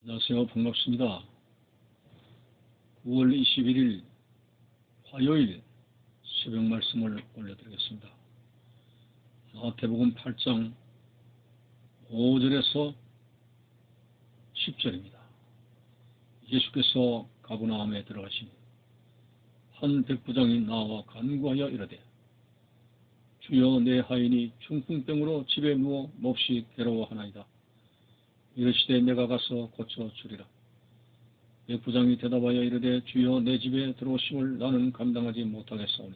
안녕하세요. 반갑습니다. 9월 21일 화요일 새벽 말씀을 올려드리겠습니다. 마태복음 8장 5절에서 10절입니다. 예수께서 가버나움에 들어가시니 한 백부장이 나와 간구하여 이르되 주여, 내 하인이 중풍병으로 집에 누워 몹시 괴로워하나이다. 이르시되 내가 가서 고쳐주리라. 백부장이 대답하여 이르되 주여, 내 집에 들어오심을 나는 감당하지 못하겠사오니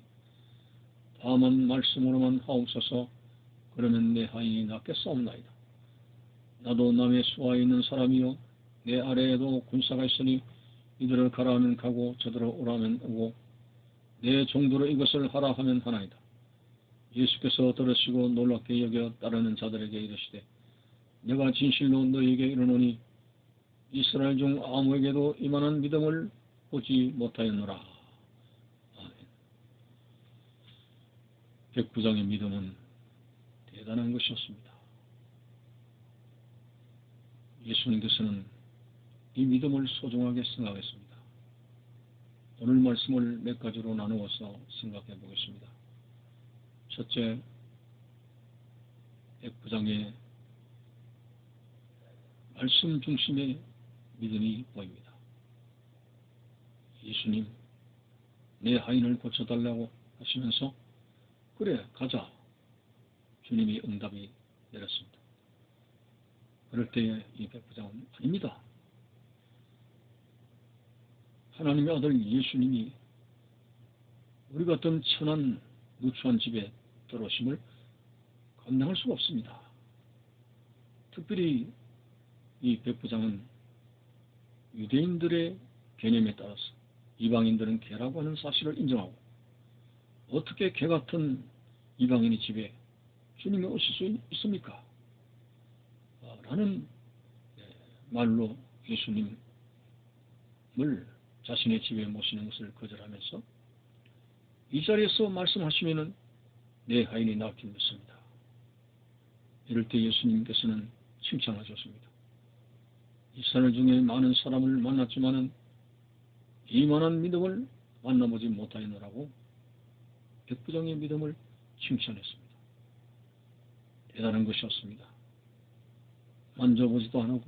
다만 말씀으로만 하옵소서. 그러면 내 하인이 낫겠사옵나이다. 나도 남의 수하에 있는 사람이요 내 아래에도 군사가 있으니 이들을 가라 하면 가고 저들을 오라 하면 오고 내 종도로 이것을 하라 하면 하나이다. 예수께서 들으시고 놀랍게 여겨 따르는 자들에게 이르시되 내가 진실로 너희에게 이르노니 이스라엘 중 아무에게도 이만한 믿음을 보지 못하였노라. 아멘. 백부장의 믿음은 대단한 것이었습니다. 예수님께서는 이 믿음을 소중하게 생각했습니다. 오늘 말씀을 몇 가지로 나누어서 생각해 보겠습니다. 첫째, 백부장의 말씀 중심의 믿음이 보입니다. 예수님, 내 하인을 고쳐달라고 하시면서 그래, 가자. 주님이 응답이 내렸습니다. 그럴 때에 이 백부장은 아닙니다. 하나님의 아들 예수님이 우리 같은 천한 누추한 집에 들어오심을 감당할 수가 없습니다. 특별히 이 백부장은 유대인들의 개념에 따라서 이방인들은 개라고 하는 사실을 인정하고 어떻게 개 같은 이방인의 집에 주님이 오실 수 있습니까? 라는 말로 예수님을 자신의 집에 모시는 것을 거절하면서 이 자리에서 말씀하시면은 내 하인이 낫길 믿습니다. 이럴 때 예수님께서는 칭찬하셨습니다. 이스라엘 중에 많은 사람을 만났지만은 이만한 믿음을 만나보지 못하였노라고 백부장의 믿음을 칭찬했습니다. 대단한 것이었습니다. 만져보지도 않고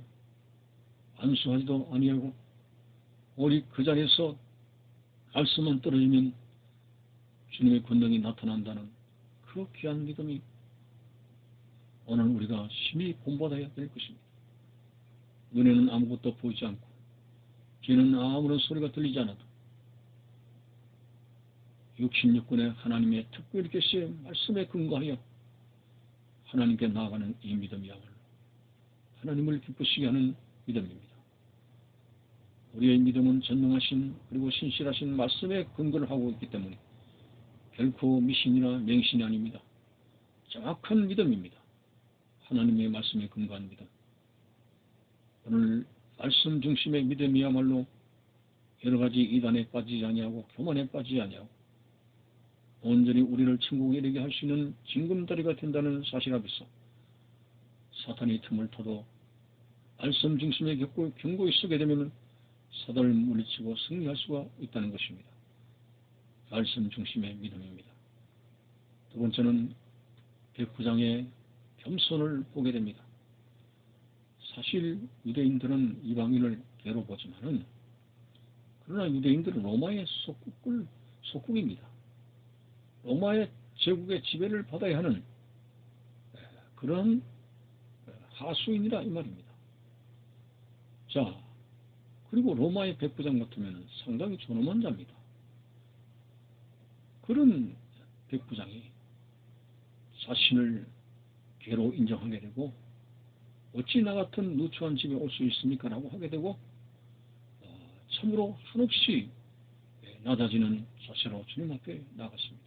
안수하지도 아니하고 오직 그 자리에서 말씀만 떨어지면 주님의 권능이 나타난다는 그 귀한 믿음이 오늘 우리가 심히 본받아야 될 것입니다. 눈에는 아무것도 보이지 않고 귀에는 아무런 소리가 들리지 않아도 육신육군의 하나님의 특별 계시의 말씀에 근거하여 하나님께 나아가는 이 믿음이야말로 하나님을 기쁘시게 하는 믿음입니다. 우리의 믿음은 전능하신 그리고 신실하신 말씀에 근거를 하고 있기 때문에 결코 미신이나 맹신이 아닙니다. 정확한 믿음입니다. 하나님의 말씀에 근거한 믿음. 오늘 말씀 중심의 믿음이야말로 여러 가지 이단에 빠지지 아니하고 교만에 빠지지 아니하고 온전히 우리를 천국에 이르게 할 수 있는 징검다리가 된다는 사실 앞에서 사탄이 틈을 타도 말씀 중심의 경고에 서게 되면 사단을 물리치고 승리할 수가 있다는 것입니다. 말씀 중심의 믿음입니다. 두 번째는 백부장의 겸손을 보게 됩니다. 사실 유대인들은 이방인을 개로 보지만은 그러나 유대인들은 로마의 속국입니다. 로마의 제국의 지배를 받아야 하는 그런 하수인이라 이 말입니다. 자, 그리고 로마의 백부장 같으면 상당히 존엄한 자입니다. 그런 백부장이 자신을 개로 인정하게 되고 어찌 나 같은 누추한 집에 올 수 있습니까? 라고 하게 되고 참으로 한없이 낮아지는 자세로 주님 앞에 나갔습니다.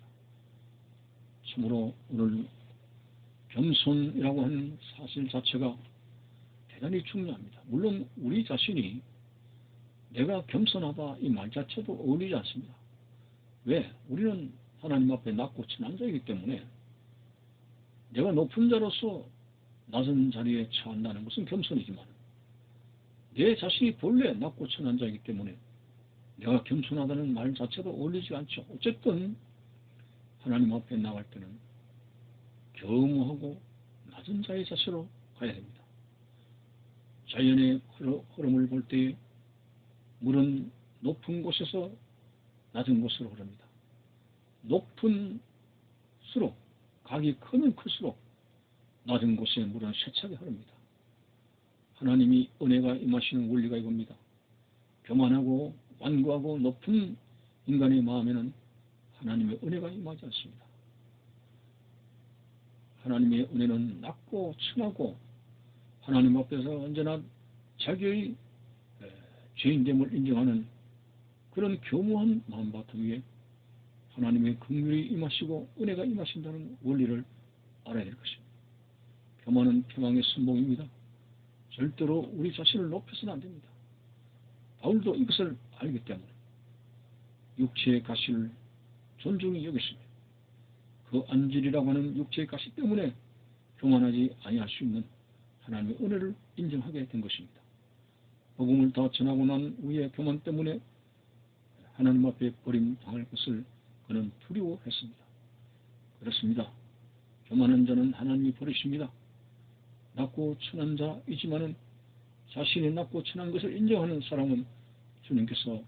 참으로 오늘 겸손이라고 하는 사실 자체가 대단히 중요합니다. 물론 우리 자신이 내가 겸손하다 이 말 자체도 어울리지 않습니다. 왜? 우리는 하나님 앞에 낮고 천한 자이기 때문에 내가 높은 자로서 낮은 자리에 처한다는 것은 겸손이지만 내 자신이 본래 낮고 천한 자이기 때문에 내가 겸손하다는 말 자체도 어울리지 않죠. 어쨌든 하나님 앞에 나갈 때는 겸허하고 낮은 자의 자세로 가야 됩니다. 자연의 흐름을 볼 때에 물은 높은 곳에서 낮은 곳으로 흐릅니다. 높은 수록, 각이 크면 클수록 낮은 곳에 물은 세차게 흐릅니다. 하나님이 은혜가 임하시는 원리가 이겁니다. 교만하고 완고하고 높은 인간의 마음에는 하나님의 은혜가 임하지 않습니다. 하나님의 은혜는 낮고 천하고 하나님 앞에서 언제나 자기의 죄인됨을 인정하는 그런 교묘한 마음바탕 위에 하나님의 긍휼이 임하시고 은혜가 임하신다는 원리를 알아야 될 것입니다. 교만은 패망의 순봉입니다. 절대로 우리 자신을 높여서는 안 됩니다. 바울도 이것을 알기 때문에 육체의 가시를 존중히 여겼습니다. 그 안질이라고 하는 육체의 가시 때문에 교만하지 아니할 수 있는 하나님의 은혜를 인정하게 된 것입니다. 복음을 다 전하고 난 후에 교만 때문에 하나님 앞에 버림당할 것을 그는 두려워했습니다. 그렇습니다. 교만한 자는 하나님이 버리십니다. 낮고 천한 자이지만은 자신이 낮고 천한 것을 인정하는 사람은 주님께서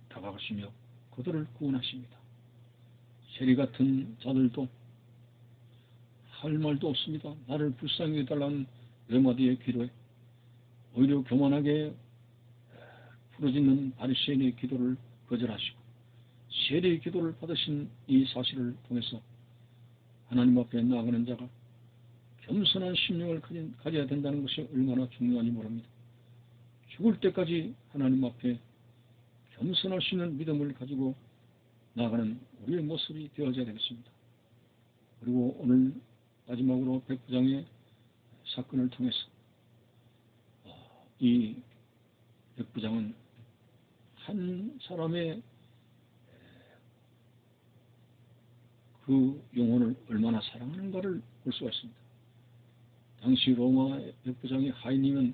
다가가시며 그들을 구원하십니다. 세리 같은 자들도 할 말도 없습니다. 나를 불쌍히 해달라는 외마디의 기도에 오히려 교만하게 부르짖는 바리새인의 기도를 거절하시고 세리의 기도를 받으신 이 사실을 통해서 하나님 앞에 나아가는 자가 겸손한 심령을 가져야 된다는 것이 얼마나 중요한지 모릅니다. 죽을 때까지 하나님 앞에 겸손할 수 있는 믿음을 가지고 나아가는 우리의 모습이 되어져야 되겠습니다. 그리고 오늘 마지막으로 백부장의 사건을 통해서 이 백부장은 한 사람의 그 영혼을 얼마나 사랑하는가를 볼 수가 있습니다. 당시 로마 백부장이 하인이면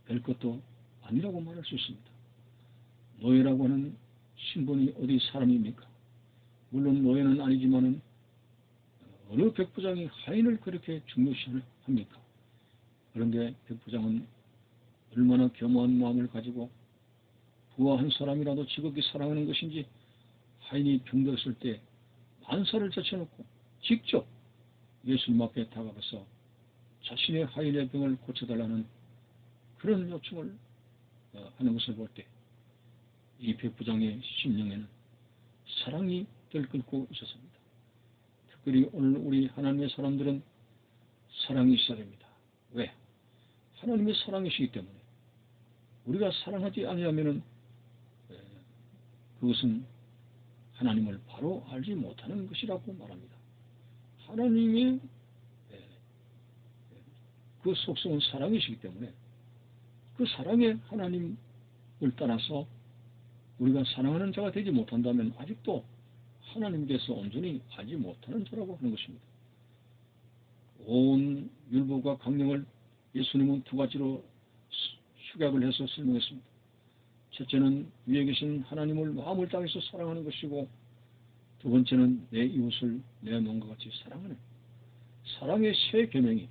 별 것도 아니라고 말할 수 있습니다. 노예라고 하는 신분이 어디 사람입니까? 물론 노예는 아니지만은 어느 백부장이 하인을 그렇게 중요시합니까? 그런데 백부장은 얼마나 겸허한 마음을 가지고 부하 한 사람이라도 지극히 사랑하는 것인지 하인이 병들었을 때 만사를 제쳐놓고 직접 예수님 앞에 다가가서 자신의 하인의 병을 고쳐달라는 그런 요청을 하는 것을 볼 때 이 백부장의 심령에는 사랑이 들끓고 있었습니다. 특별히 오늘 우리 하나님의 사람들은 사랑이 있어야 됩니다. 왜? 하나님의 사랑이시기 때문에 우리가 사랑하지 아니하면은 그것은 하나님을 바로 알지 못하는 것이라고 말합니다. 하나님의 그 속성은 사랑이시기 때문에 그 사랑의 하나님을 따라서 우리가 사랑하는 자가 되지 못한다면 아직도 하나님께서 온전히 알지 못하는 자라고 하는 것입니다. 온 율법과 강령을 예수님은 두 가지로 축약을 해서 설명했습니다. 첫째는 위에 계신 하나님을 마음을 다해서 사랑하는 것이고 두 번째는 내 이웃을 내 몸과 같이 사랑하는 사랑의 세 계명이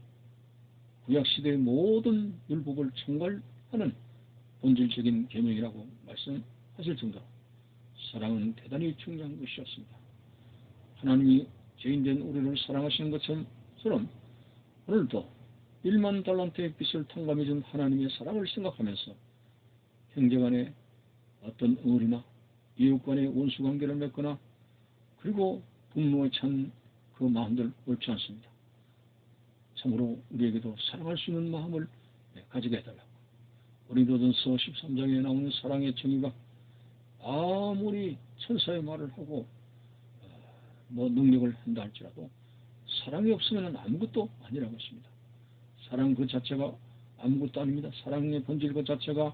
구약시대의 모든 율법을 총괄하는 본질적인 계명이라고 말씀하실 정도로 사랑은 대단히 중요한 것이었습니다. 하나님이 죄인된 우리를 사랑하시는 것처럼 오늘도 1만 달란트의 빚을 탕감해준 하나님의 사랑을 생각하면서 형제간에 어떤 의리나 이웃간의 원수관계를 맺거나 그리고 분노에 찬 그 마음들 옳지 않습니다. 참으로 우리에게도 사랑할 수 있는 마음을 가지게 해달라고. 고린도전서 13장에 나오는 사랑의 정의가 아무리 천사의 말을 하고 능력을 한다 할지라도 사랑이 없으면 아무것도 아니라고 했습니다. 사랑 그 자체가 아무것도 아닙니다. 사랑의 본질 그 자체가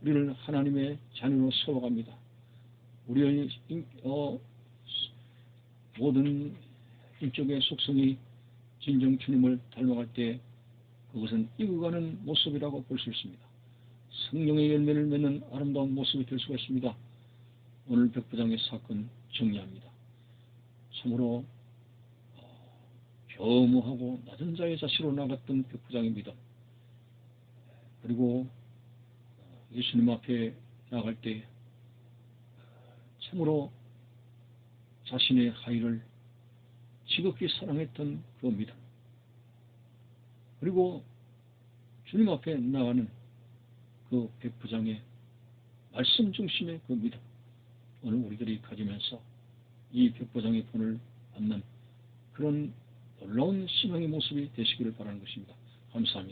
우리를 하나님의 자녀로 세워갑니다. 우리의 모든 인격의 속성이 진정 주님을 닮아갈 때 그 그것은 익어가는 모습이라고 볼 수 있습니다. 성령의 열매를 맺는 아름다운 모습이 될 수가 있습니다. 오늘 백부장의 사건 정리합니다. 참으로 겸허하고 낮은 자의 자세로 나갔던 백부장의 믿음, 그리고 예수님 앞에 나갈 때 참으로 자신의 하의를 지극히 사랑했던 그 믿음, 그리고 주님 앞에 나가는 그 백부장의 말씀 중심의 그 믿음, 오늘 우리들이 가지면서 이 백부장의 본을 받는 그런 놀라운 신앙의 모습이 되시기를 바라는 것입니다. 감사합니다.